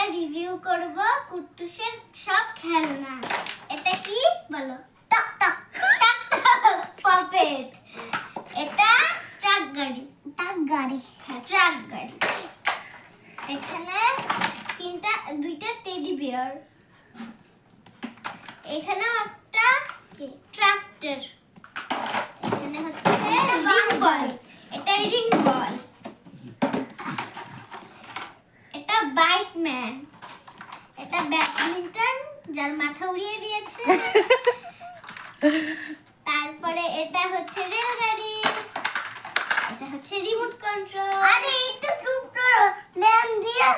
আমরা রিভিউ করব কুট্টুসের সব খেলনা। এটা কি বলো? টক টক টক টক পপেট। এটা ট্রাক গাড়ি। ট্রাক গাড়ি, হ্যাঁ ট্রাক গাড়ি। এখানে দুইটা টেডি বিয়ার। এখানে একটা ট্রাক্টর। এখানে হচ্ছে রিং বল। এটা রিং বল। এটা বাইক ম্যান। এটা ব্যাডমিন্টন যার মাথা উড়িয়ে দিয়েছে। তারপরে এটা হচ্ছে রেলগাড়ি। এটা হচ্ছে রিমোট কন্ট্রোল। আরে এটা টুকরো লেন দিয়ে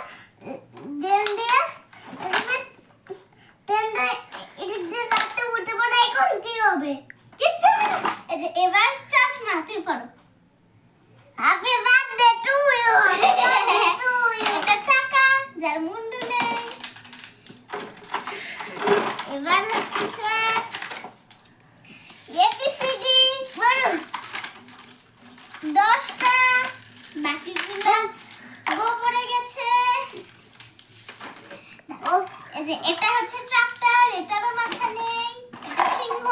রাতে উঠে পড়ে এখন কি হবে? কিচ্ছু না। এই যে এবার চশমা তুই পড়ো। Happy birthday to you. এটা চাকা যার মুন্ডু নেই। এবার হচ্ছে এবিসিডি বলো 10টা, বাকিগুলো গো পড়ে গেছে। ও এই যে এটা হচ্ছে ট্রাক্টর, এটারও মাথা নেই। এটা সিংহ।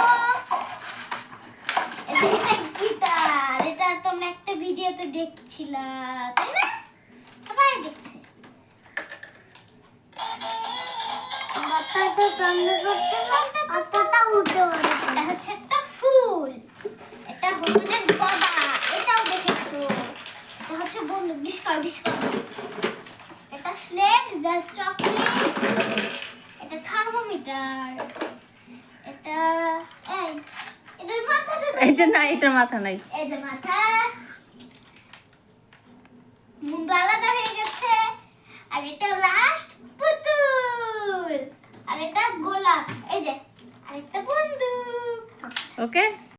এটা গিটার। এটা তোমরা একটা ভিডিওতে দেখছিলা তাই না? সবাই দেখছে। এটা হচ্ছে একটা ফুল। এটা হলুদের বাবা। এটাও দেখেছো। এটা হচ্ছে বন্দুক। ডিসকাউ। এটা স্লেট যা চকলেট। এটা থার্মোমিটার। এটা এটার মাথা দেখো। এটা না, এটার মাথা নাই। এই যে মাথা, মুন্ডু আলাদা হয়ে গেছে। আর এটা লাস্ট পুতুল। আর এটা গোলাপ। এই যে আরেকটা বন্দুক। ওকে।